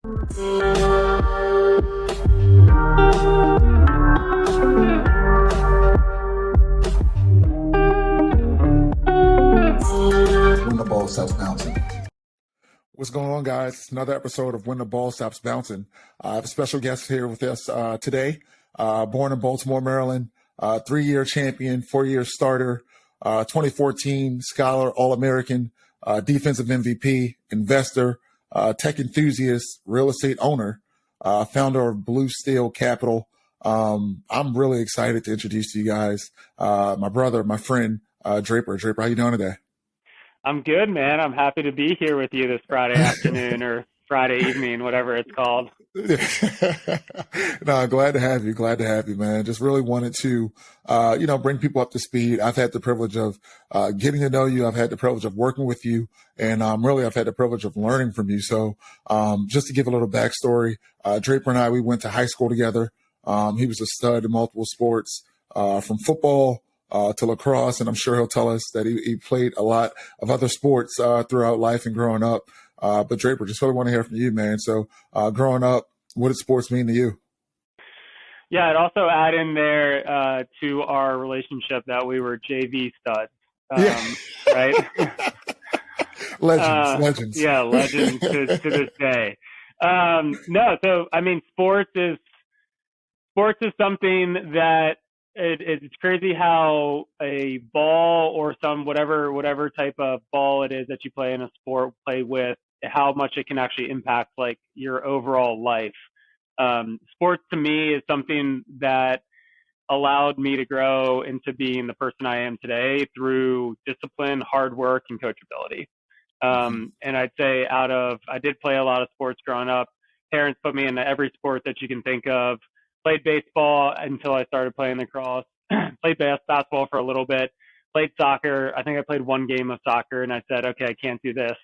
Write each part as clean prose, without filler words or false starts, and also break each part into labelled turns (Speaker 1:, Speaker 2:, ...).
Speaker 1: When the ball stops bouncing.
Speaker 2: What's going on, guys? It's another episode of When the Ball Stops Bouncing. I have a special guest here with us today. Born in Baltimore, Maryland, 3-year champion, 4-year starter, 2014 Scholar All-American, defensive MVP, investor, tech enthusiast, real estate owner, founder of Blue Steel Capital. I'm really excited to introduce to you guys my brother, my friend, Draper. Draper, how you doing today?
Speaker 3: I'm good, man. I'm happy to be here with you this Friday afternoon or Friday evening, whatever it's called.
Speaker 2: No, glad to have you. Glad to have you, man. Just really wanted to, bring people up to speed. I've had the privilege of getting to know you. I've had the privilege of working with you, and I've had the privilege of learning from you. So just to give a little backstory, Draper and I, we went to high school together. He was a stud in multiple sports, from football to lacrosse, and I'm sure he'll tell us that he played a lot of other sports throughout life and growing up. But Draper, just really want to hear from you, man. So growing up, what did sports mean to you?
Speaker 3: Yeah, I'd also add in there to our relationship that we were JV studs, right?
Speaker 2: Legends.
Speaker 3: Yeah, legends to this day. Sports is something that it's crazy how a ball or some whatever type of ball it is that you play in a sport, play with, how much it can actually impact like your overall life. Sports to me is something that allowed me to grow into being the person I am today through discipline, hard work, and coachability. And I'd say I did play a lot of sports growing up. Parents put me into every sport that you can think of. Played baseball until I started playing lacrosse. Played basketball for a little bit. Played soccer. I think I played one game of soccer, and I said, okay, I can't do this.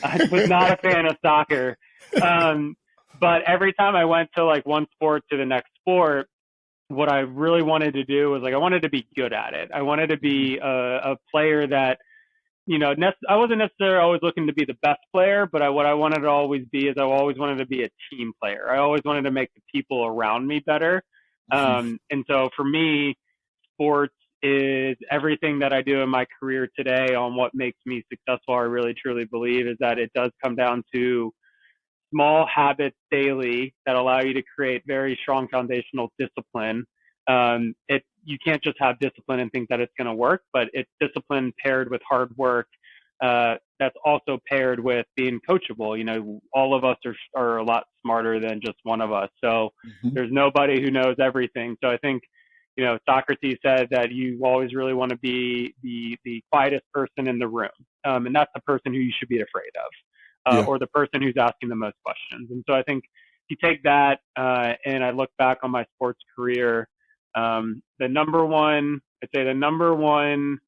Speaker 3: I was not a fan of soccer. But every time I went to like one sport to the next sport, what I really wanted to do was I wanted to be good at it. I wanted to be a player that, I wasn't necessarily always looking to be the best player, but what I wanted to always be is I always wanted to be a team player. I always wanted to make the people around me better. And so for me, sports is everything that I do in my career today on what makes me successful. I really, truly believe is that it does come down to small habits daily that allow you to create very strong foundational discipline. You can't just have discipline and think that it's going to work, but it's discipline paired with hard work. That's also paired with being coachable. All of us are a lot smarter than just one of us. So there's nobody who knows everything. So I think, Socrates said that you always really want to be the quietest person in the room. And that's the person who you should be afraid of, or the person who's asking the most questions. And so I think if you take that, and I look back on my sports career, the number one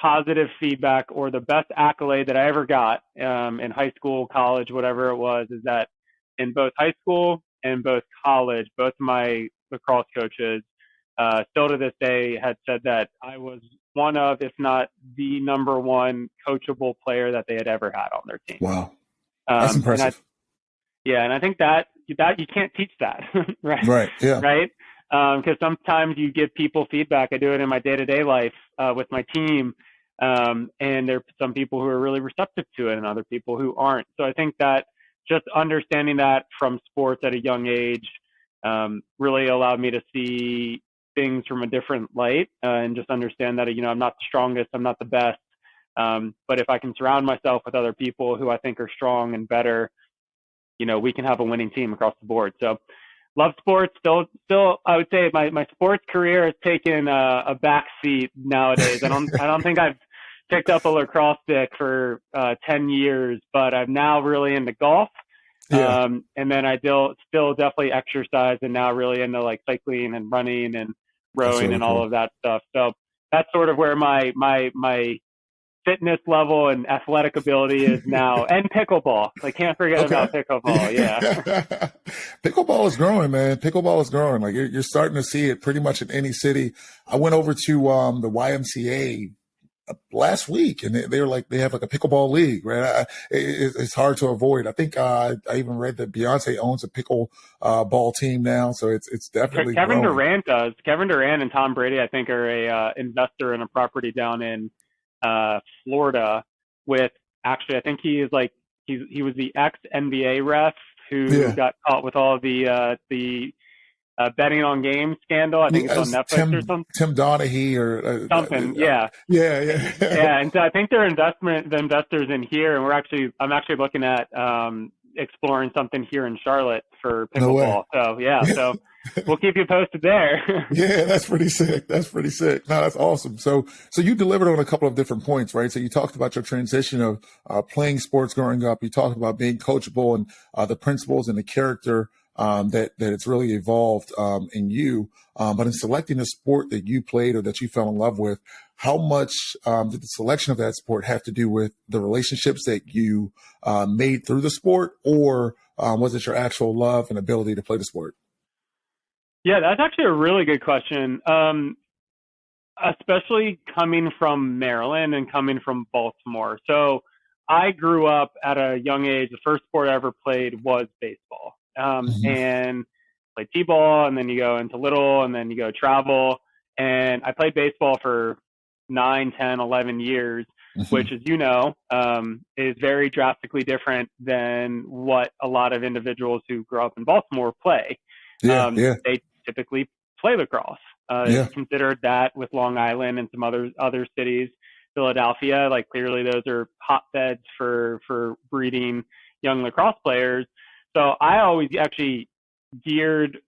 Speaker 3: positive feedback or the best accolade that I ever got in high school, college, whatever it was, is that in both high school and both college, both of my lacrosse coaches still to this day had said that I was one of, if not the number one coachable player that they had ever had on their team.
Speaker 2: Wow. That's impressive.
Speaker 3: And I think that you can't teach that, right?
Speaker 2: Right. Yeah.
Speaker 3: Right. Because sometimes you give people feedback. I do it in my day-to-day life with my team, and there are some people who are really receptive to it and other people who aren't. So I think that just understanding that from sports at a young age really allowed me to see things from a different light and just understand that, I'm not the strongest, I'm not the best, but if I can surround myself with other people who I think are strong and better, we can have a winning team across the board. So love sports. Still, I would say my sports career has taken a back seat nowadays. I don't think I've picked up a lacrosse stick for 10 years, but I'm now really into golf. And then I still definitely exercise, and now really into like cycling and running and rowing and all of that stuff. So that's sort of where my fitness level and athletic ability is now. And pickleball. I can't forget about pickleball. Yeah.
Speaker 2: Pickleball is growing, man. Pickleball is growing. Like you're starting to see it pretty much in any city. I went over to the YMCA last week, and they were like, they have like a pickleball league, right? It's hard to avoid. I think I even read that Beyonce owns a pickle ball team now, so it's definitely
Speaker 3: Kevin
Speaker 2: growing.
Speaker 3: Durant does. Kevin Durant and Tom Brady, I think, are a investor in a property down in Florida. With actually, I think he is like he was the ex NBA ref who
Speaker 2: Yeah.
Speaker 3: got caught with all the betting on games scandal. I think it's on Netflix or something.
Speaker 2: Tim Donaghy or
Speaker 3: Something, yeah.
Speaker 2: Yeah.
Speaker 3: Yeah, and so I think they're the investors in here, and I'm actually looking at exploring something here in Charlotte for
Speaker 2: No way.
Speaker 3: pickleball. So yeah, so we'll keep you posted there.
Speaker 2: Yeah, that's pretty sick. That's pretty sick. No, that's awesome. So you delivered on a couple of different points, right? So you talked about your transition of playing sports growing up. You talked about being coachable and the principles and the character that it's really evolved in you. But in selecting a sport that you played or that you fell in love with, how much did the selection of that sport have to do with the relationships that you made through the sport, or was it your actual love and ability to play the sport?
Speaker 3: Yeah, that's actually a really good question. Especially coming from Maryland and coming from Baltimore. So I grew up at a young age. The first sport I ever played was baseball. And played t-ball, and then you go into little, and then you go travel. And I played baseball for 9, 10, 11 years, which, as you know, is very drastically different than what a lot of individuals who grow up in Baltimore play. They typically play lacrosse. It's considered that with Long Island and some other cities, Philadelphia, like clearly those are hotbeds for breeding young lacrosse players. So I always actually geared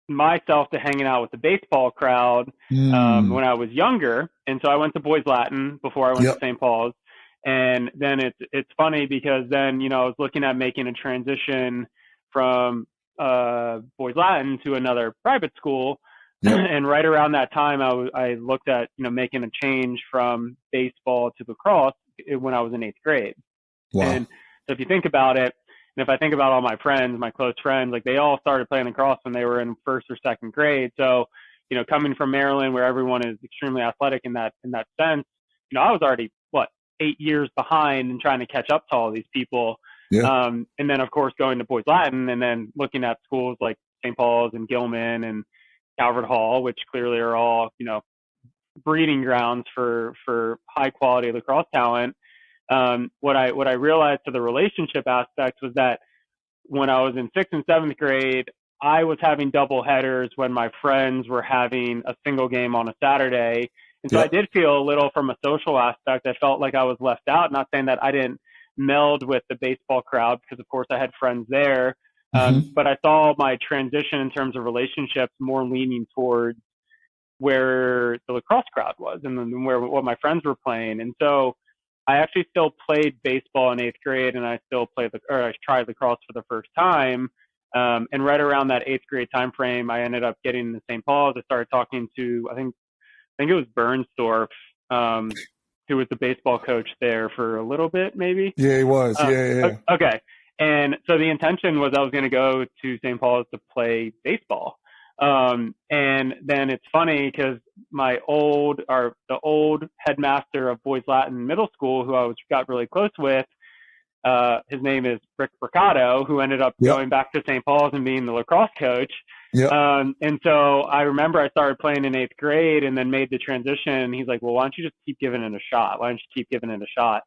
Speaker 3: myself to hanging out with the baseball crowd when I was younger. And so I went to Boys Latin before I went to St. Paul's. And then it's funny because then, I was looking at making a transition from Boys Latin to another private school. And right around that time, I looked at, making a change from baseball to lacrosse when I was in 8th grade.
Speaker 2: Wow.
Speaker 3: And so if you think about it, and if I think about all my friends, my close friends, like they all started playing lacrosse when they were in 1st or 2nd grade. So, coming from Maryland where everyone is extremely athletic in that sense, I was already, 8 years behind and trying to catch up to all these people. And then, of course, going to Boys Latin and then looking at schools like St. Paul's and Gilman and Calvert Hall, which clearly are all, breeding grounds for high quality lacrosse talent. What I realized to the relationship aspect was that when I was in 6th and 7th grade, I was having double headers when my friends were having a single game on a Saturday. And so I did feel a little from a social aspect. I felt like I was left out, not saying that I didn't meld with the baseball crowd because of course I had friends there. But I saw my transition in terms of relationships more leaning towards where the lacrosse crowd was and then what my friends were playing. And so I actually still played baseball in 8th grade, and I still I tried lacrosse for the first time. And right around that 8th grade time frame, I ended up getting to St. Paul's. I started talking to, I think it was Bernsdorf, who was the baseball coach there for a little bit, maybe.
Speaker 2: Yeah, he was.
Speaker 3: Okay. And so the intention was I was going to go to St. Paul's to play baseball. And then it's funny because the old headmaster of Boys Latin Middle School, who I got really close with, his name is Rick Mercado, who ended up going back to St. Paul's and being the lacrosse coach. And so I remember I started playing in 8th grade and then made the transition. He's like, well, why don't you just keep giving it a shot? Why don't you keep giving it a shot?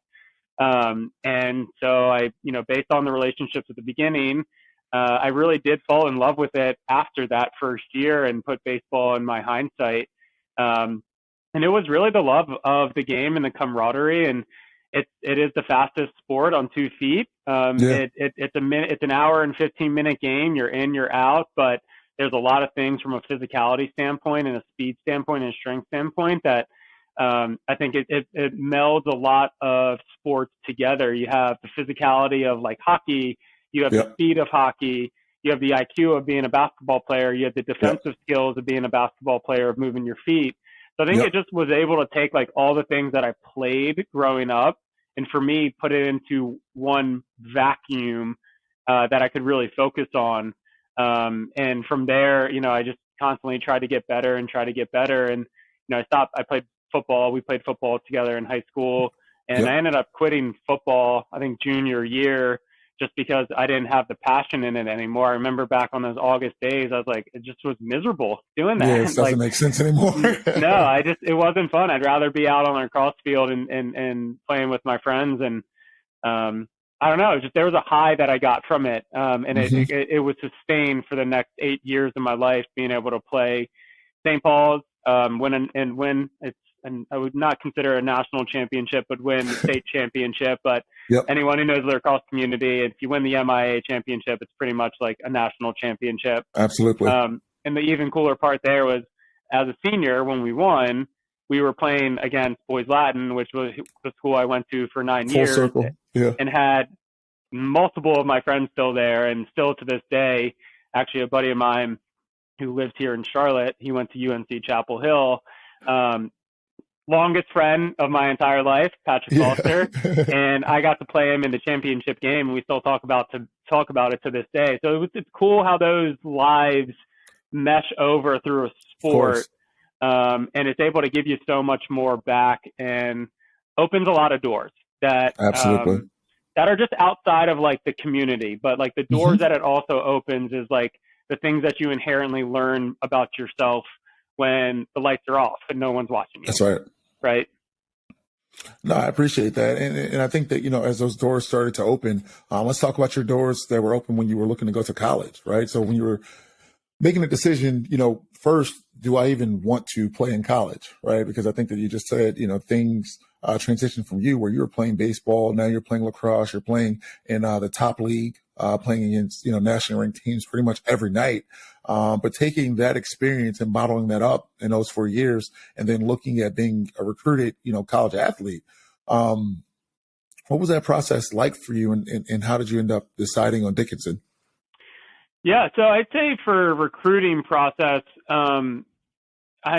Speaker 3: And so I, based on the relationships at the beginning, I really did fall in love with it after that first year and put baseball in my hindsight. And it was really the love of the game and the camaraderie. And it is the fastest sport on 2 feet. It's an hour and 15-minute game. You're in, you're out, but there's a lot of things from a physicality standpoint and a speed standpoint and a strength standpoint that I think it melds a lot of sports together. You have the physicality of like hockey, you have the speed of hockey, you have the IQ of being a basketball player, you have the defensive skills of being a basketball player, of moving your feet. So I think it just was able to take like all the things that I played growing up and for me put it into one vacuum that I could really focus on. And from there, I just constantly tried to get better and try to get better. And, I played football. We played football together in high school, and
Speaker 2: Yep.
Speaker 3: I ended up quitting football, I think junior year, just because I didn't have the passion in it anymore. I remember back on those August days, I was like, it just was miserable doing that.
Speaker 2: Yeah, it doesn't make sense anymore.
Speaker 3: No, it wasn't fun. I'd rather be out on a cross field and playing with my friends. And I don't know, just there was a high that I got from it. And it was sustained for the next 8 years of my life, being able to play St. Paul's, win it's, and I would not consider a national championship, but win the state championship. But
Speaker 2: Yep.
Speaker 3: anyone who knows the lacrosse community, if you win the MIA championship, it's pretty much like a national championship.
Speaker 2: Absolutely.
Speaker 3: And the even cooler part there was, as a senior, when we won, we were playing against Boys Latin, which was the school I went to for 9
Speaker 2: Full
Speaker 3: years,
Speaker 2: circle. Yeah.
Speaker 3: and had multiple of my friends still there, and still to this day. Actually, a buddy of mine who lives here in Charlotte, he went to UNC Chapel Hill. Longest friend of my entire life, Patrick Foster, and I got to play him in the championship game, and we still talk about it to this day. So it's cool how those lives mesh over through a sport, and it's able to give you so much more back and opens a lot of doors that
Speaker 2: Absolutely.
Speaker 3: that are just outside of like the community, but like the doors that it also opens is like the things that you inherently learn about yourself when the lights are off and no one's watching you.
Speaker 2: That's right.
Speaker 3: Right.
Speaker 2: No, I appreciate that. And I think that, as those doors started to open, let's talk about your doors that were open when you were looking to go to college, right? So when you were making a decision, first, do I even want to play in college, right? Because I think that you just said, things transitioned from you where you were playing baseball. Now you're playing lacrosse. You're playing in the top league, playing against, nationally ranked teams pretty much every night. But taking that experience and bottling that up in those 4 years and then looking at being a recruited, college athlete, what was that process like for you and how did you end up deciding on Dickinson?
Speaker 3: Yeah, so I'd say for recruiting process, I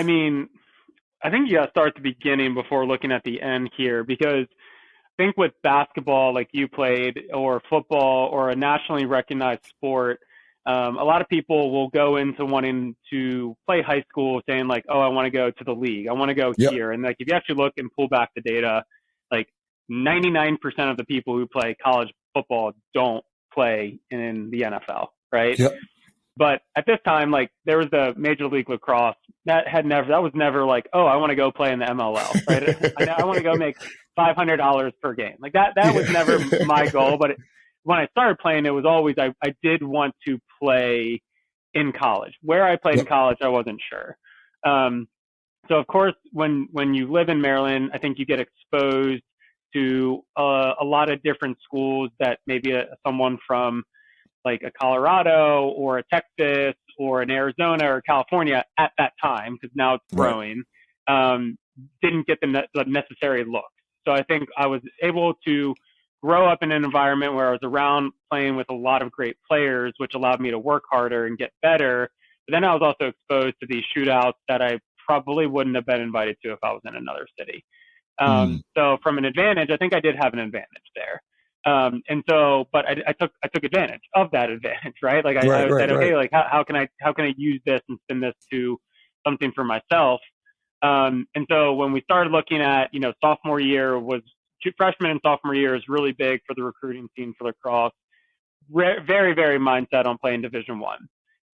Speaker 3: think you got to start at the beginning before looking at the end here, because I think with basketball, like you played, or football, or a nationally recognized sport, a lot of people will go into wanting to play high school saying like, oh, I want to go to the league. I want to go here. And like, if you actually look and pull back the data, like 99% of the people who play college football don't play in the NFL. Right.
Speaker 2: Yep.
Speaker 3: But at this time, like there was the Major League Lacrosse that was never like, oh, I want to go play in the MLL. Right. I want to go make $500 per game. Like that was never my goal. But when I started playing, it was always, I did want to play in college. Where I played in college, I wasn't sure. So of course, when you live in Maryland, I think you get exposed to a lot of different schools that maybe someone from like a Colorado or a Texas or an Arizona or California at that time, because now it's growing, didn't get the necessary looks. So I think I was able to grow up in an environment where I was around playing with a lot of great players, which allowed me to work harder and get better. But then I was also exposed to these shootouts that I probably wouldn't have been invited to if I was in another city. So from an advantage, I think I did have an advantage there. But I took advantage of that advantage, right? Like I said, okay, like how can I use this and spin this to something for myself? And so when we started looking at, sophomore year freshman and sophomore year is really big for the recruiting scene for lacrosse. Very, very mindset on playing Division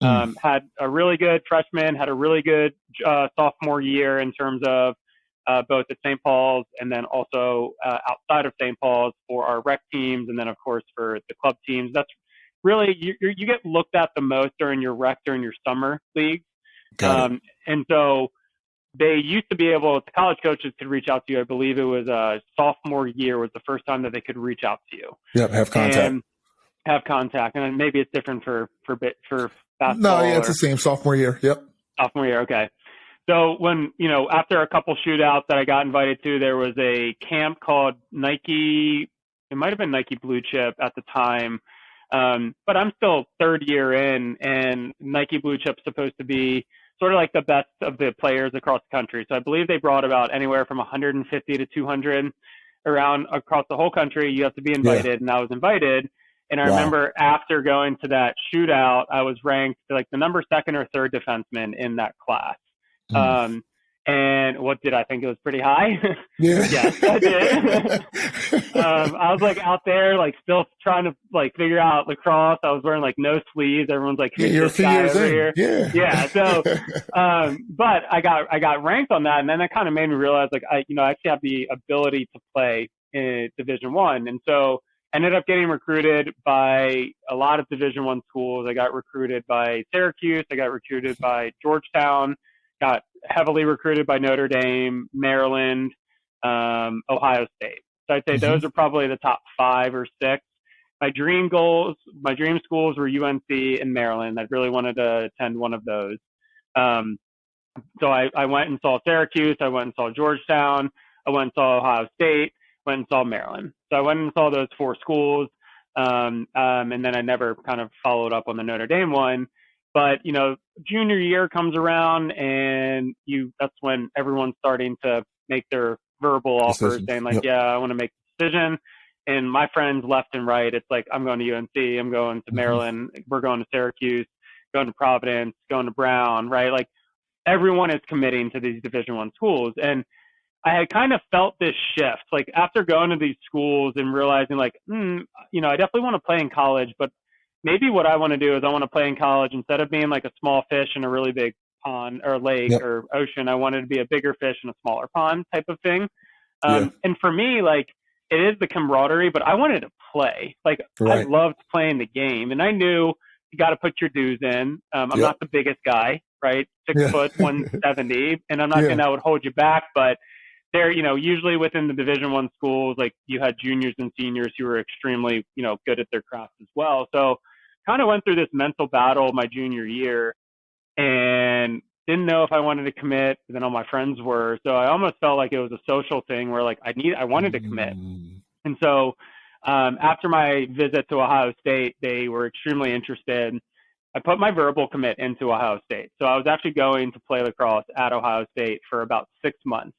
Speaker 3: I. Had a really good freshman, had a really good sophomore year in terms of both at St. Paul's and then also outside of St. Paul's for our rec teams, and then of course for the club teams. That's really you get looked at the most during your summer leagues. And so they used to be able, the college coaches could reach out to you. I believe it was sophomore year was the first time that they could reach out to you.
Speaker 2: Yep, have contact. And maybe it's different for basketball. No, yeah, it's the same sophomore year. Yep.
Speaker 3: Sophomore year, okay. So when, after a couple shootouts that I got invited to, there was a camp called Nike, it might have been Nike Blue Chip at the time. But I'm still third year in, and Nike Blue Chip's supposed to be sort of like the best of the players across the country. So I believe they brought about anywhere from 150 to 200 around across the whole country. You have to be invited, and I was invited. And I remember after going to that shootout, I was ranked like the number 2nd or 3rd defenseman in that class. And what did I think it was pretty high?
Speaker 2: Yeah.
Speaker 3: Yes, I did. I was like out there, like still trying to like figure out lacrosse. I was wearing like no sleeves. Everyone's like,
Speaker 2: Yeah,
Speaker 3: who's
Speaker 2: you're a
Speaker 3: this
Speaker 2: few
Speaker 3: guy
Speaker 2: years
Speaker 3: over
Speaker 2: in.
Speaker 3: here?
Speaker 2: Yeah.
Speaker 3: Yeah. So, but I got ranked on that, and then that kind of made me realize like I actually have the ability to play in Division One, and so ended up getting recruited by a lot of Division One schools. I got recruited by Syracuse. I got recruited by Georgetown. Got heavily recruited by Notre Dame, Maryland, Ohio State. So I'd say those are probably the top 5 or 6. My dream schools were UNC and Maryland. I really wanted to attend one of those. So I went and saw Syracuse. I went and saw Georgetown. I went and saw Ohio State. Went and saw Maryland. So I went and saw those 4 schools. And then I never kind of followed up on the Notre Dame one. But, junior year comes around and that's when everyone's starting to make their verbal offers saying like, yeah, I want to make a decision. And my friends left and right, it's like, I'm going to UNC, I'm going to Maryland, we're going to Syracuse, going to Providence, going to Brown, right? Like everyone is committing to these Division I schools. And I had kind of felt this shift, like after going to these schools and realizing like, I definitely want to play in college, but maybe what I want to do is I want to play in college instead of being like a small fish in a really big pond or lake or ocean. I wanted to be a bigger fish in a smaller pond type of thing. And for me, like it is the camaraderie, but I wanted to play. Like I loved playing the game, and I knew you got to put your dues in. I'm not the biggest guy, right? 6 foot, 170, and I'm not saying that would hold you back, but there, usually within the Division I schools, like you had juniors and seniors who were extremely, good at their craft as well. So kind of went through this mental battle my junior year and didn't know if I wanted to commit, but then all my friends were. So I almost felt like it was a social thing where like I wanted to commit. And so after my visit to Ohio State, they were extremely interested. I put my verbal commit into Ohio State. So I was actually going to play lacrosse at Ohio State for about 6 months.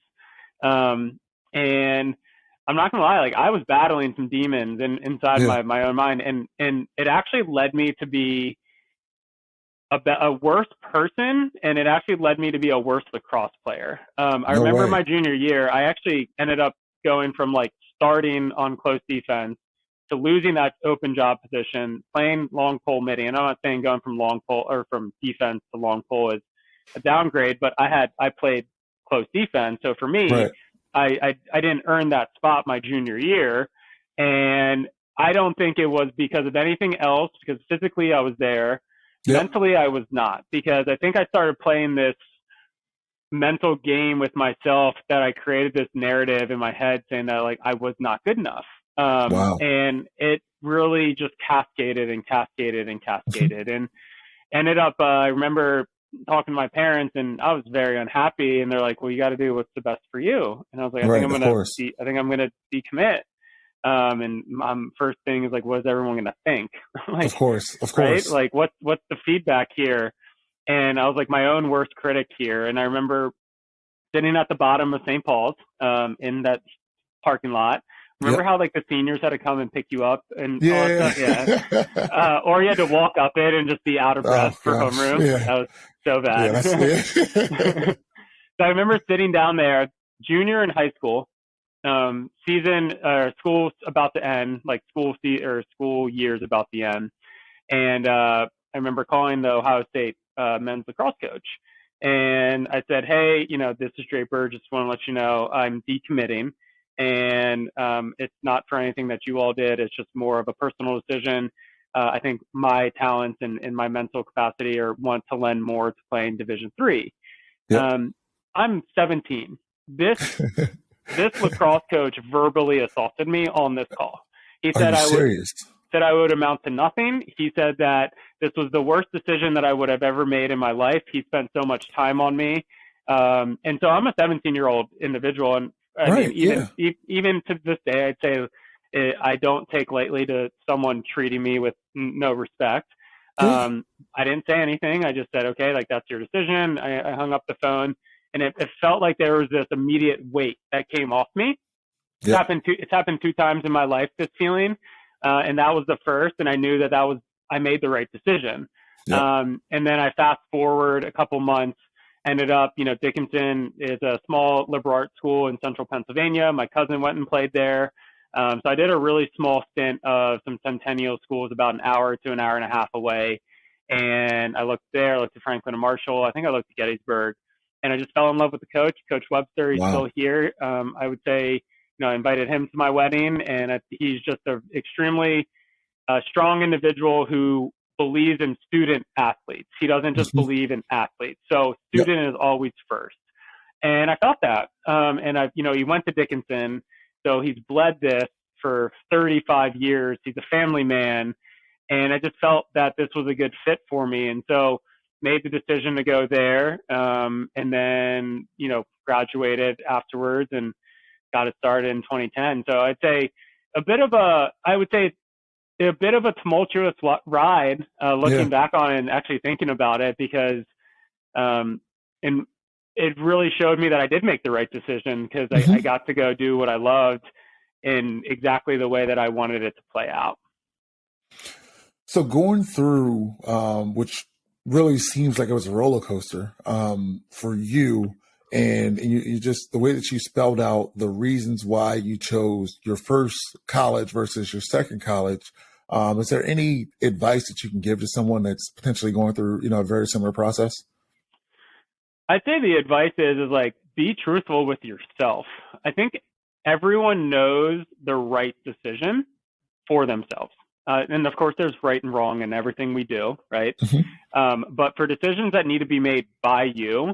Speaker 3: And I'm not gonna lie, like I was battling some demons inside my own mind, and it actually led me to be a worse person, and it actually led me to be a worse lacrosse player. I remember my junior year, I actually ended up going from like starting on close defense to losing that open job position, playing long pole midi. And I'm not saying going from long pole or from defense to long pole is a downgrade, but I played close defense. So for me, I didn't earn that spot my junior year. And I don't think it was because of anything else, because physically I was there. Mentally, I was not, because I think I started playing this mental game with myself that I created this narrative in my head saying that like I was not good enough. And it really just cascaded and cascaded and cascaded and ended up, I remember talking to my parents and I was very unhappy, and they're like, well, you got to do what's the best for you. And I was like, I think I'm going to decommit. And my first thing is like, what is everyone going to think? Like,
Speaker 2: of course.
Speaker 3: Right? Like what's the feedback here? And I was like my own worst critic here. And I remember sitting at the bottom of St. Paul's, in that parking lot. Remember how like the seniors had to come and pick you up and all that stuff? Or you had to walk up it and just be out of breath for homeroom. That was so bad. So I remember sitting down there, junior in high school, school's about to end, like school year's about to end. And I remember calling the Ohio State men's lacrosse coach. And I said, hey, this is Draper. Just want to let you know I'm decommitting. And it's not for anything that you all did. It's just more of a personal decision. I think my talents and my mental capacity want to lend more to playing Division III. I'm 17. This lacrosse coach verbally assaulted me on this call. He said I would amount to nothing. He said that this was the worst decision that I would have ever made in my life. He spent so much time on me. And so I'm a 17-year-old individual. And I mean, even to this day, I'd say I don't take lightly to someone treating me with no respect. I didn't say anything. I just said, okay, like that's your decision. I hung up the phone, and it felt like there was this immediate weight that came off me. It's happened 2 times in my life, this feeling. And that was the first. And I knew that I made the right decision. And then I fast forward a couple months, ended up, Dickinson is a small liberal arts school in central Pennsylvania. My cousin went and played there. So I did a really small stint of some Centennial schools about an hour to an hour and a half away. And I looked there, looked at Franklin and Marshall. I think I looked at Gettysburg. And I just fell in love with the coach, Coach Webster. He's still here. I would say, I invited him to my wedding, and he's just an extremely strong individual who believes in student athletes. He doesn't just believe in athletes. So student is always first. And I felt that. And he went to Dickinson, so he's bled this for 35 years. He's a family man. And I just felt that this was a good fit for me. And so made the decision to go there. And then, graduated afterwards and got it started in 2010. So I'd say a bit of a tumultuous ride, looking back on it and actually thinking about it, because, and it really showed me that I did make the right decision, because I got to go do what I loved in exactly the way that I wanted it to play out.
Speaker 2: So going through, which really seems like it was a roller coaster for you, and you just, the way that you spelled out the reasons why you chose your first college versus your second college, is there any advice that you can give to someone that's potentially going through, a very similar process?
Speaker 3: I'd say the advice is like, be truthful with yourself. I think everyone knows the right decision for themselves. And of course, there's right and wrong in everything we do, right? But for decisions that need to be made by you,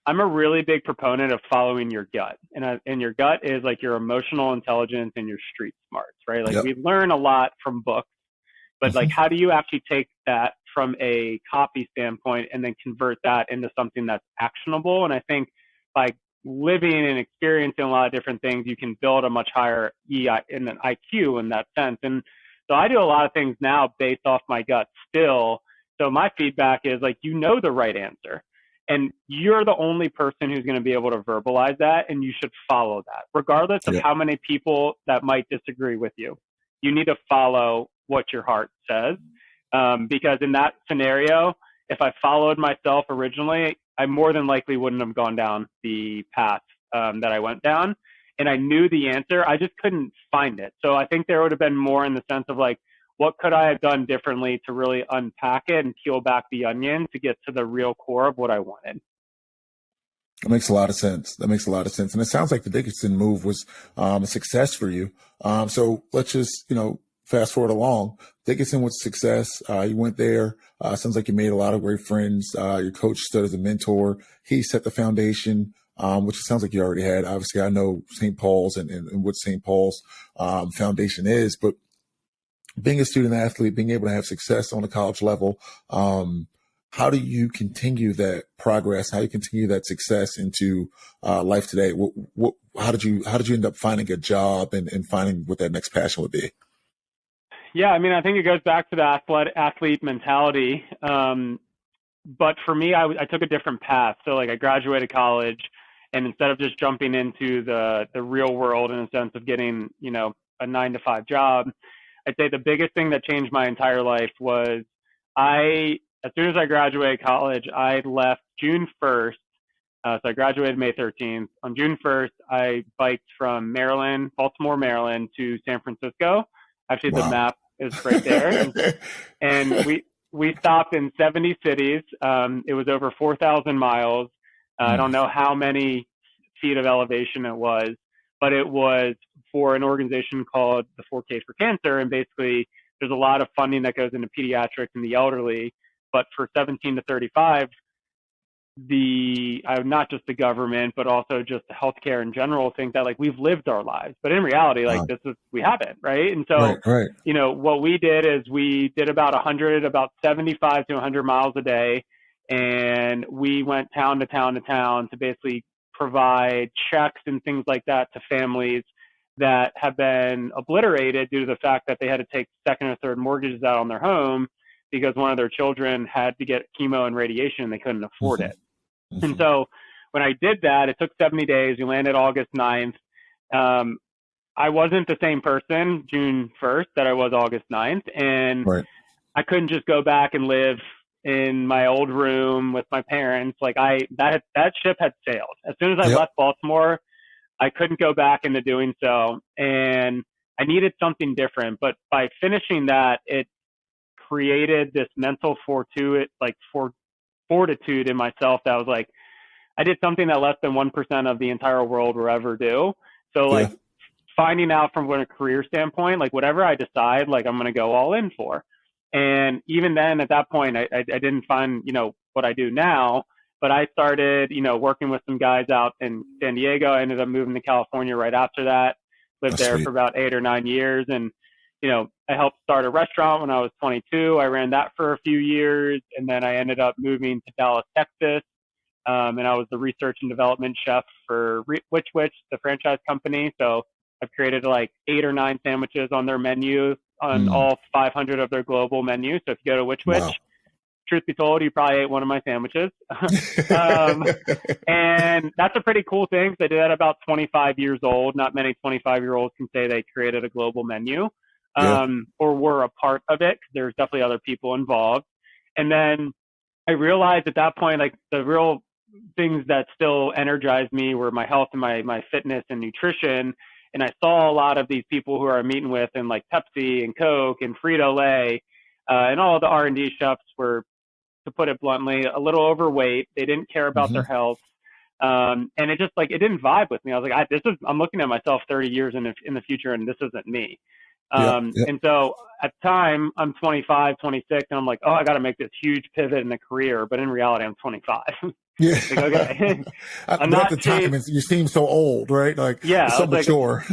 Speaker 3: I'm a really big proponent of following your gut. And your gut is like your emotional intelligence and your street smarts, right? Like we learn a lot from books, but like, how do you actually take that from a copy standpoint and then convert that into something that's actionable? And I think by living and experiencing a lot of different things, you can build a much higher in an IQ in that sense. And so I do a lot of things now based off my gut still. So my feedback is like, the right answer. And you're the only person who's going to be able to verbalize that, and you should follow that, regardless of how many people that might disagree with you. You need to follow what your heart says, because in that scenario, if I followed myself originally, I more than likely wouldn't have gone down the path that I went down. And I knew the answer, I just couldn't find it. So I think there would have been more in the sense of like, what could I have done differently to really unpack it and peel back the onion to get to the real core of what I wanted?
Speaker 2: That makes a lot of sense. And it sounds like the Dickinson move was a success for you. So let's just, fast forward along. Dickinson was a success. You went there. Sounds like you made a lot of great friends. Your coach stood as a mentor. He set the foundation, which it sounds like you already had. Obviously, I know St. Paul's and what St. Paul's foundation is, but being a student athlete, being able to have success on the college level, how do you continue that progress? How do you continue that success into life today? How did you end up finding a job and finding what that next passion would be?
Speaker 3: Yeah, I mean, I think it goes back to the athlete mentality. But for me, I took a different path. So like I graduated college, and instead of just jumping into the real world in a sense of getting, a 9-to-5 job, I'd say the biggest thing that changed my entire life was as soon as I graduated college, I left June 1st. So I graduated May 13th. On June 1st, I biked from Baltimore, Maryland to San Francisco. Actually, the map is right there. And we stopped in 70 cities. It was over 4,000 miles. I don't know how many feet of elevation it was, but it was for an organization called the 4K for Cancer. And basically, there's a lot of funding that goes into pediatrics and the elderly. But for 17 to 35, not just the government, but also just the healthcare in general, think that like we've lived our lives. But in reality, like we haven't, right? And so, what we did is we did about 75 to 100 miles a day. And we went town to town to town to basically provide checks and things like that to families that have been obliterated due to the fact that they had to take second or third mortgages out on their home because one of their children had to get chemo and radiation and they couldn't afford it. And so when I did that, it took 70 days. We landed August 9th. I wasn't the same person June 1st that I was August 9th. And I couldn't just go back and live in my old room with my parents. Like that ship had sailed. As soon as I
Speaker 2: Yep.
Speaker 3: left Baltimore, I couldn't go back into doing so. And I needed something different. But by finishing that, it created this mental fortitude in myself that was like, I did something that less than 1% of the entire world will ever do. So like
Speaker 2: Yeah.
Speaker 3: finding out from a career standpoint, like whatever I decide, like I'm going to go all in for. And even then at that point, I didn't find, what I do now, but I started, working with some guys out in San Diego. I ended up moving to California right after that, lived
Speaker 2: That's
Speaker 3: there
Speaker 2: sweet.
Speaker 3: for about 8 or 9 years. And, I helped start a restaurant when I was 22. I ran that for a few years. And then I ended up moving to Dallas, Texas. And I was the research and development chef for Which, the franchise company. So I've created like 8 or 9 sandwiches on their menu, on all 500 of their global menus. So if you go to Which,
Speaker 2: Wow.
Speaker 3: truth be told, you probably ate one of my sandwiches. And that's a pretty cool thing, because I did that about 25 years old. Not many 25-year-olds can say they created a global menu,
Speaker 2: Yeah.
Speaker 3: or were a part of it, because there's definitely other people involved. And then I realized at that point, like the real things that still energized me were my health and my fitness and nutrition. And I saw a lot of these people who are meeting with, and like Pepsi and Coke and Frito-Lay, and all of the R&D chefs were, to put it bluntly, a little overweight. They didn't care about their health. And it just like, it didn't vibe with me. I was like, I'm looking at myself 30 years in the future, and this isn't me.
Speaker 2: Yeah.
Speaker 3: And so at the time I'm 25, 26, and I'm like, oh, I got to make this huge pivot in the career. But in reality, I'm 25.
Speaker 2: Yeah.
Speaker 3: Like, okay. I'm
Speaker 2: But at
Speaker 3: not
Speaker 2: the time, you seem so old, right? Like,
Speaker 3: Yeah,
Speaker 2: it's
Speaker 3: I
Speaker 2: so
Speaker 3: was like,
Speaker 2: mature.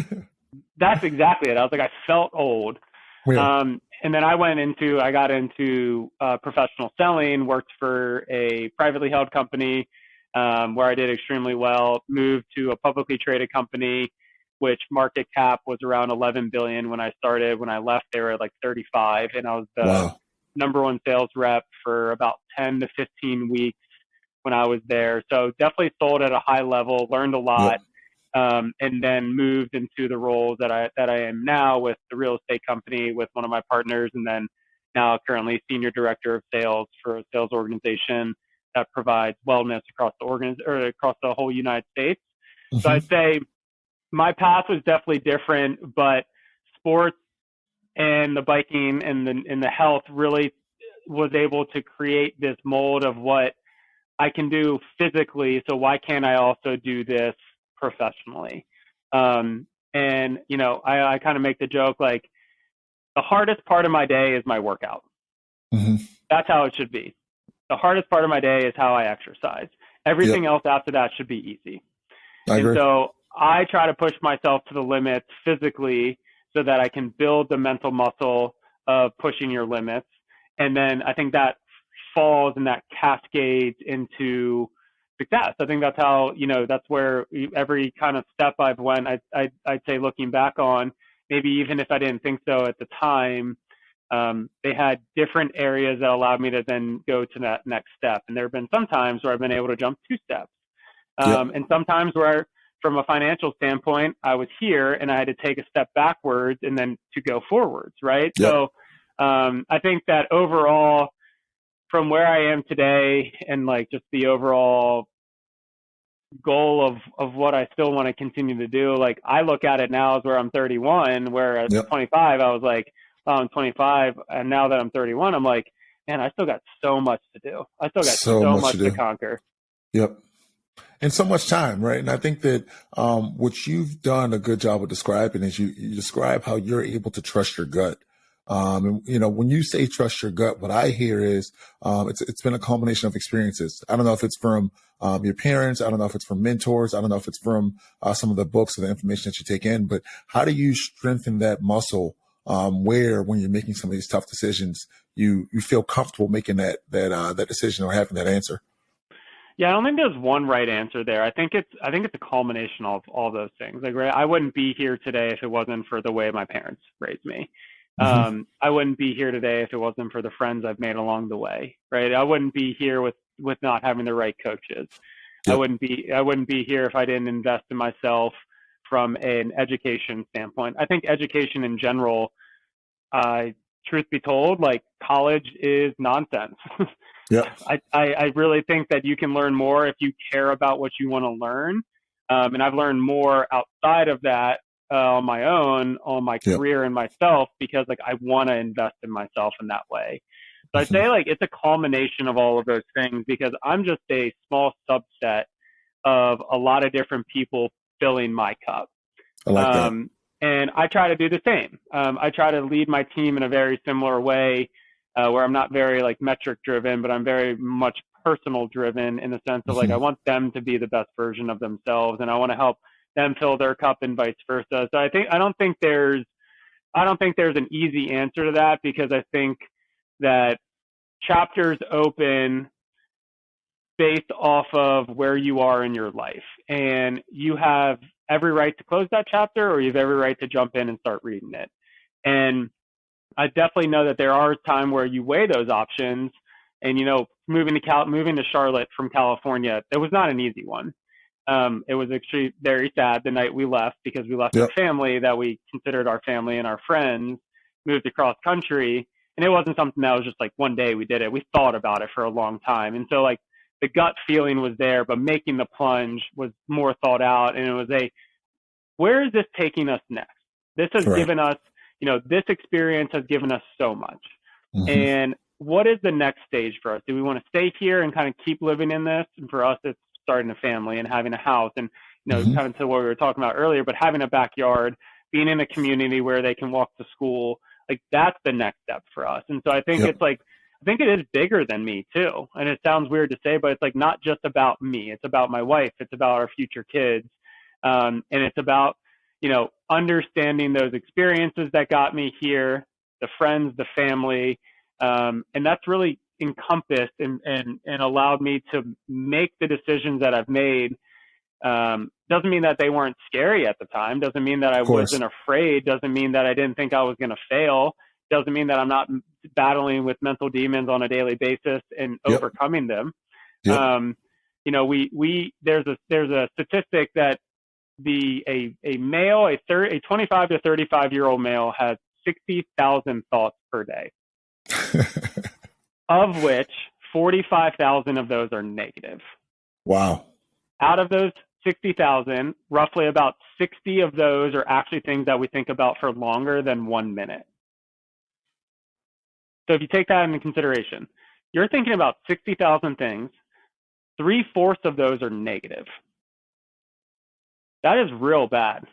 Speaker 3: that's exactly it. I was like, I felt old.
Speaker 2: Yeah.
Speaker 3: And then I got into professional selling, worked for a privately held company, where I did extremely well, moved to a publicly traded company, which market cap was around 11 billion when I started. When I left, they were at like 35, and I was the
Speaker 2: Wow.
Speaker 3: number one sales rep for about 10 to 15 weeks when I was there. So definitely sold at a high level, learned a lot.
Speaker 2: Yep.
Speaker 3: And then moved into the roles that I am now with the real estate company with one of my partners, and then now currently senior director of sales for a sales organization that provides wellness across across the whole United States. So I'd say my path was definitely different, but sports and the biking and the health really was able to create this mold of what I can do physically. So why can't I also do this professionally? And I kind of make the joke, like, the hardest part of my day is my workout. That's how it should be. The hardest part of my day is how I exercise. Everything else after that should be easy.
Speaker 2: I agree.
Speaker 3: And so I try to push myself to the limits physically so that I can build the mental muscle of pushing your limits. And then I think that falls and that cascades into success. I think that's how, that's where every kind of step I've went, I'd say, looking back on, maybe even if I didn't think so at the time, they had different areas that allowed me to then go to that next step. And there have been some times where I've been able to jump 2 steps. And sometimes where, from a financial standpoint, I was here and I had to take a step backwards and then to go forwards, right? So I think that overall, from where I am today and like just the overall goal of what I still want to continue to do, like I look at it now as where I'm 31, where at 25, I was like, oh, I'm 25. And now that I'm 31, I'm like, man, I still got so much to do. I still got so much to conquer.
Speaker 2: Yep. And so much time, right? And I think that what you've done a good job of describing is you describe how you're able to trust your gut. And when you say trust your gut, what I hear is it's been a combination of experiences. I don't know if it's from your parents. I don't know if it's from mentors. I don't know if it's from some of the books or the information that you take in. But how do you strengthen that muscle where, when you're making some of these tough decisions, you feel comfortable making that decision or having that answer?
Speaker 3: Yeah, I don't think there's one right answer there. I think it's a culmination of all those things. Like, right, I wouldn't be here today if it wasn't for the way my parents raised me. I wouldn't be here today if it wasn't for the friends I've made along the way. Right, I wouldn't be here with not having the right coaches. I wouldn't be here if I didn't invest in myself from an education standpoint. I think education in general, truth be told, like college is nonsense.
Speaker 2: Yep.
Speaker 3: I really think that you can learn more if you care about what you want to learn. And I've learned more outside of that on my own, on my
Speaker 2: Yep.
Speaker 3: career and myself, because like I want to invest in myself in that way. So I'd say like it's a culmination of all of those things, because I'm just a small subset of a lot of different people filling my cup.
Speaker 2: I like that.
Speaker 3: And I try to do the same. I try to lead my team in a very similar way, where I'm not very like metric driven, but I'm very much personal driven in the sense of like I want them to be the best version of themselves, and I want to help them fill their cup and vice versa. So I don't think there's an easy answer to that, because I think that chapters open based off of where you are in your life, and you have every right to close that chapter, or you have every right to jump in and start reading it. And I definitely know that there are times where you weigh those options. And moving to Charlotte from California, it was not an easy one. It was actually very sad the night we left, because we left our family that we considered our family and our friends, moved across country, and it wasn't something that was just like one day we did it. We thought about it for a long time, and so like the gut feeling was there, but making the plunge was more thought out, and it was where is this taking us next? This has given us, this experience has given us so much, and what is the next stage for us? Do we want to stay here and kind of keep living in this? And for us, it's starting a family and having a house, and kind of to what we were talking about earlier, but having a backyard, being in a community where they can walk to school, like that's the next step for us. And so I think it's like, I think it is bigger than me too. And it sounds weird to say, but it's like not just about me. It's about my wife. It's about our future kids. And it's about, understanding those experiences that got me here, the friends, the family. And that's really encompassed and allowed me to make the decisions that I've made. Doesn't mean that they weren't scary at the time. Doesn't mean that I wasn't afraid. Doesn't mean that I didn't think I was going to fail. Doesn't mean that I'm not battling with mental demons on a daily basis and overcoming them. There's a statistic that a 25 to 35-year-old male has 60,000 thoughts per day, of which 45,000 of those are negative.
Speaker 2: Wow.
Speaker 3: Out of those 60,000, roughly about 60 of those are actually things that we think about for longer than 1 minute. So if you take that into consideration, you're thinking about 60,000 things, 3/4 of those are negative. That is real bad.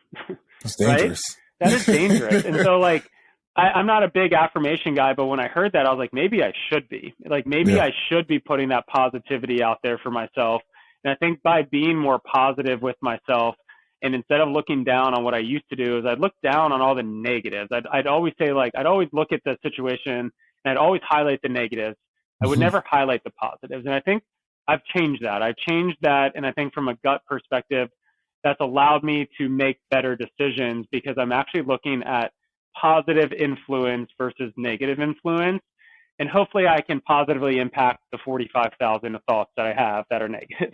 Speaker 2: That's dangerous.
Speaker 3: Right? That is dangerous. And so like, I'm not a big affirmation guy, but when I heard that, I was like, maybe I should be. Like, maybe I should be putting that positivity out there for myself. And I think by being more positive with myself, and instead of looking down on what I used to do, is I'd look down on all the negatives. I'd always say, like, I'd always look at the situation and I'd always highlight the negatives. I would never highlight the positives. And I think I've changed that. And I think from a gut perspective, that's allowed me to make better decisions, because I'm actually looking at positive influence versus negative influence. And hopefully I can positively impact the 45,000 thoughts that I have that are negative.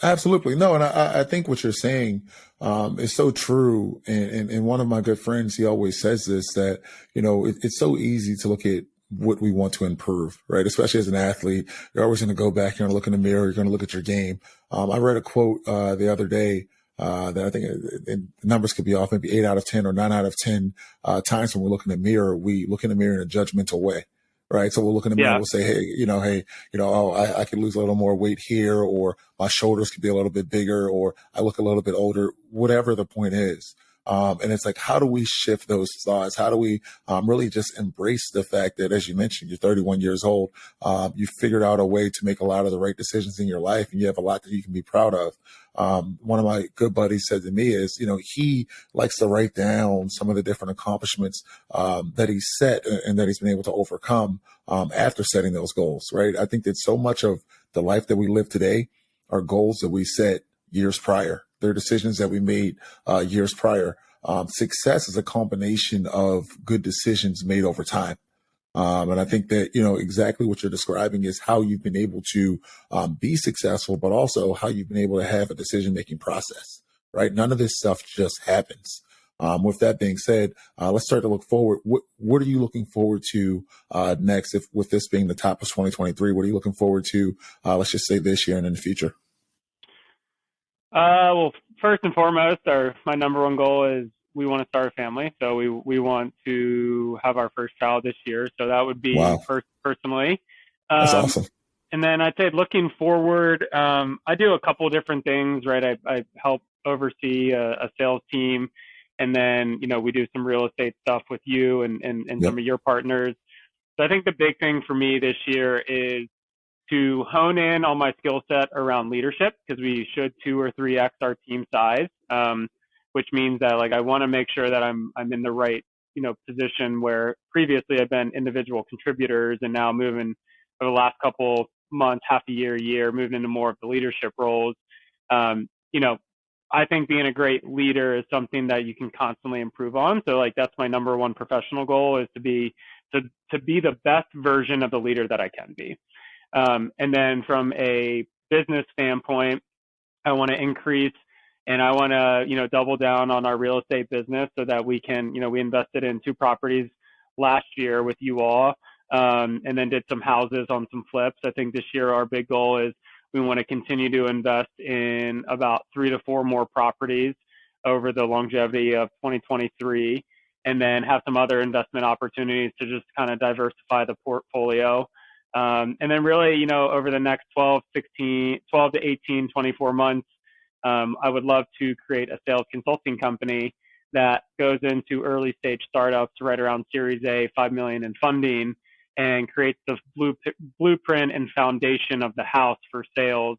Speaker 2: Absolutely. No, and I think what you're saying is so true. And one of my good friends, he always says this, that, it's so easy to look at what we want to improve, right? Especially as an athlete, you're always going to go back, you're going to look in the mirror, you're going to look at your game. I read a quote the other day that I think the numbers could be off, maybe 8 out of 10 or 9 out of 10 times when we look in the mirror, we look in the mirror in a judgmental way. Right. So we'll look in the mirror, we'll say, I could lose a little more weight here, or my shoulders could be a little bit bigger, or I look a little bit older, whatever the point is. And it's like, how do we shift those thoughts? How do we really just embrace the fact that, as you mentioned, you're 31 years old, you figured out a way to make a lot of the right decisions in your life, and you have a lot that you can be proud of. One of my good buddies said to me is, he likes to write down some of the different accomplishments that he's set and that he's been able to overcome after setting those goals, right? I think that so much of the life that we live today are goals that we set years prior. They're decisions that we made years prior. Success is a combination of good decisions made over time. And I think that, exactly what you're describing is how you've been able to be successful, but also how you've been able to have a decision-making process, right? None of this stuff just happens. With that being said, let's start to look forward. What are you looking forward to next? If with this being the top of 2023, what are you looking forward to? Let's just say this year and in the future.
Speaker 3: Well, first and foremost, my number one goal is we want to start a family. So we want to have our first child this year. So that would be
Speaker 2: Wow,
Speaker 3: personally.
Speaker 2: that's
Speaker 3: Um,
Speaker 2: awesome.
Speaker 3: and then I'd say looking forward, I do a couple different things, right? I help oversee a sales team. And then, we do some real estate stuff with you and
Speaker 2: Yep.
Speaker 3: some of your partners. So I think the big thing for me this year is to hone in on my skill set around leadership, because we should 2 or 3x our team size, which means that I want to make sure that I'm in the right position, where previously I've been individual contributors, and now moving over the last couple months, half a year, moving into more of the leadership roles. You know, I think being a great leader is something that you can constantly improve on. So that's my number one professional goal, is to be the best version of the leader that I can be. And then from a business standpoint, I want to increase and I want to, double down on our real estate business, so that we can, we invested in 2 properties last year with you all, and then did some houses on some flips. I think this year our big goal is we want to continue to invest in about 3 to 4 more properties over the longevity of 2023, and then have some other investment opportunities to just kind of diversify the portfolio. And then really, over the next 12 to 18, 24 months, I would love to create a sales consulting company that goes into early stage startups right around Series A, 5 million in funding, and creates the blueprint and foundation of the house for sales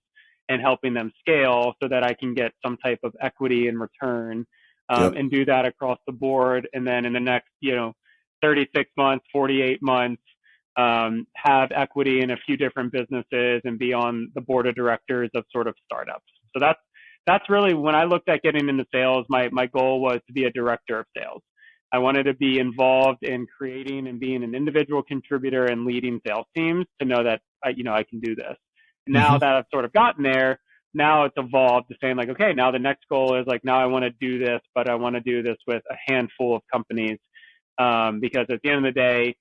Speaker 3: and helping them scale, so that I can get some type of equity in return,
Speaker 2: Yep.
Speaker 3: and do that across the board. And then in the next, 36 months, 48 months, have equity in a few different businesses and be on the board of directors of sort of startups. So that's really, when I looked at getting into sales, my goal was to be a director of sales. I wanted to be involved in creating and being an individual contributor and leading sales teams, to know that I can do this. Now
Speaker 2: Hmm.
Speaker 3: that I've sort of gotten there, now it's evolved to saying okay, now the next goal is now I want to do this, but I want to do this with a handful of companies, because at the end of the day,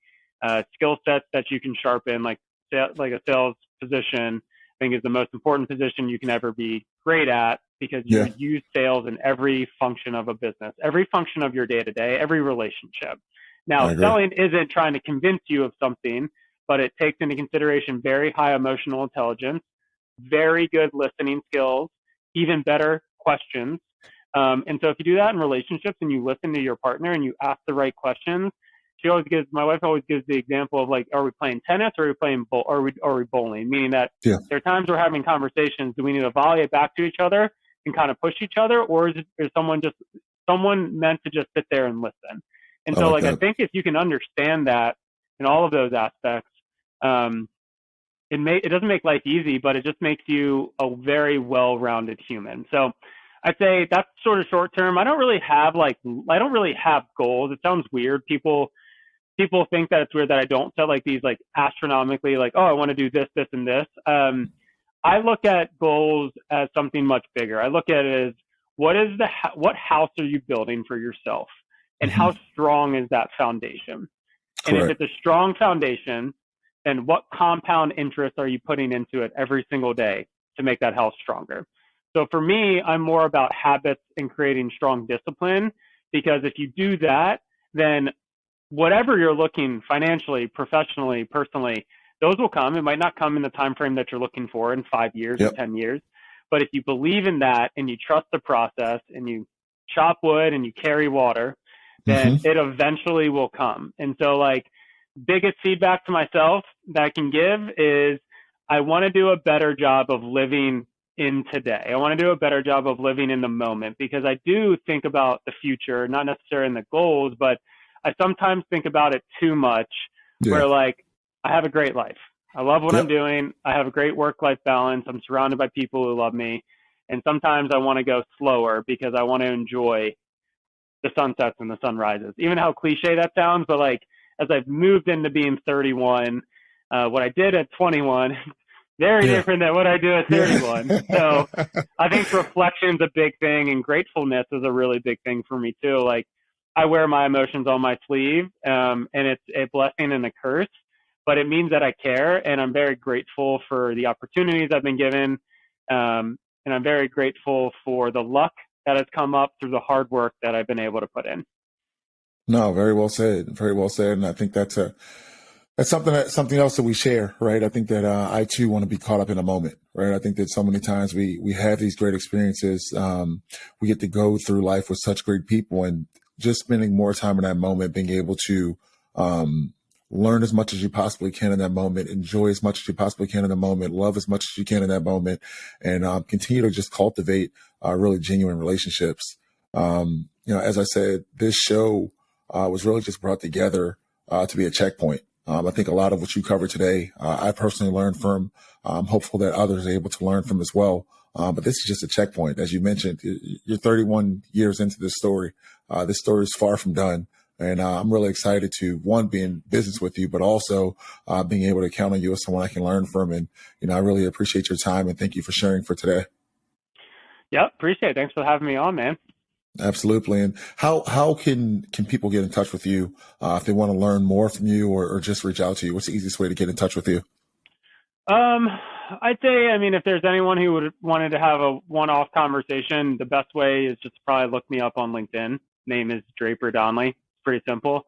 Speaker 3: skill sets that you can sharpen, like a sales position, I think is the most important position you can ever be great at, because you
Speaker 2: Yeah,
Speaker 3: use sales in every function of a business, every function of your day to day, every relationship.
Speaker 2: I
Speaker 3: Now,
Speaker 2: agree.
Speaker 3: selling isn't trying to convince you of something, but it takes into consideration very high emotional intelligence, very good listening skills, even better questions. And so if you do that in relationships and you listen to your partner and you ask the right questions, my wife always gives the example of are we playing tennis, or are we playing are we bowling? Meaning that
Speaker 2: Yeah.
Speaker 3: there are times we're having conversations. Do we need to volley it back to each other and kind of push each other, or is someone meant to just sit there and listen? And
Speaker 2: I
Speaker 3: so
Speaker 2: like
Speaker 3: I
Speaker 2: that.
Speaker 3: think if you can understand that in all of those aspects, it doesn't make life easy, but it just makes you a very well-rounded human. So I'd say that's sort of short term. I don't really have goals. It sounds weird. People think that it's weird that I don't set these astronomically, oh, I want to do this, this, and this. I look at goals as something much bigger. I look at it as what house are you building for yourself, and
Speaker 2: Hmm.
Speaker 3: how strong is that foundation? And if
Speaker 2: Correct.
Speaker 3: it's a strong foundation, then what compound interest are you putting into it every single day to make that house stronger? So for me, I'm more about habits and creating strong discipline, because if you do that, then whatever you're looking financially, professionally, personally, those will come. It might not come in the time frame that you're looking for in 5 years or
Speaker 2: Yep.
Speaker 3: 10 years. But if you believe in that and you trust the process and you chop wood and you carry water, then
Speaker 2: Hmm.
Speaker 3: it eventually will come. And so biggest feedback to myself that I can give is I want to do a better job of living in today. I want to do a better job of living in the moment, because I do think about the future, not necessarily in the goals, but I sometimes think about it too much,
Speaker 2: Yeah.
Speaker 3: where I have a great life. I love what I'm
Speaker 2: Yep.
Speaker 3: doing. I have a great work-life balance. I'm surrounded by people who love me. And sometimes I want to go slower, because I want to enjoy the sunsets and the sunrises. Even how cliche that sounds, but as I've moved into being 31, what I did at 21, Very different than what I do at 31. So I think reflection's a big thing, and gratefulness is a really big thing for me too. Like, I wear my emotions on my sleeve, and it's a blessing and a curse, but it means that I care, and I'm very grateful for the opportunities I've been given, and I'm very grateful for the luck that has come up through the hard work that I've been able to put in.
Speaker 2: No, very well said. Very well said. And I think that's something else that we share, right? I think that I too want to be caught up in a moment, right? I think that so many times we have these great experiences. We get to go through life with such great people, and just spending more time in that moment, being able to learn as much as you possibly can in that moment, enjoy as much as you possibly can in the moment, love as much as you can in that moment, and continue to just cultivate really genuine relationships. As I said, this show was really just brought together to be a checkpoint. I think a lot of what you covered today, I personally learned from. I'm hopeful that others are able to learn from as well. But this is just a checkpoint. As you mentioned, you're 31 years into this story. This story is far from done. And I'm really excited to, one, be in business with you, but also being able to count on you as someone I can learn from. And, I really appreciate your time, and thank you for sharing for today.
Speaker 3: Yep, appreciate it. Thanks for having me on, man.
Speaker 2: Absolutely. And how can people get in touch with you if they want to learn more from you, or just reach out to you? What's the easiest way to get in touch with you?
Speaker 3: I'd say, if there's anyone who wanted to have a one-off conversation, the best way is just to probably look me up on LinkedIn. Name is Draper Donley. It's pretty simple.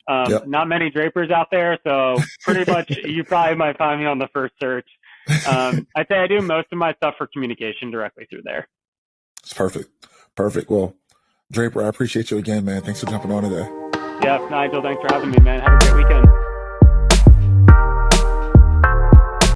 Speaker 2: Yep.
Speaker 3: Not many Drapers out there, so pretty much you probably might find me on the first search. I'd say I do most of my stuff for communication directly through there.
Speaker 2: It's perfect. Perfect. Well, Draper, I appreciate you again, man. Thanks for jumping on today.
Speaker 3: Yeah, Nigel, thanks for having me, man. Have a great weekend.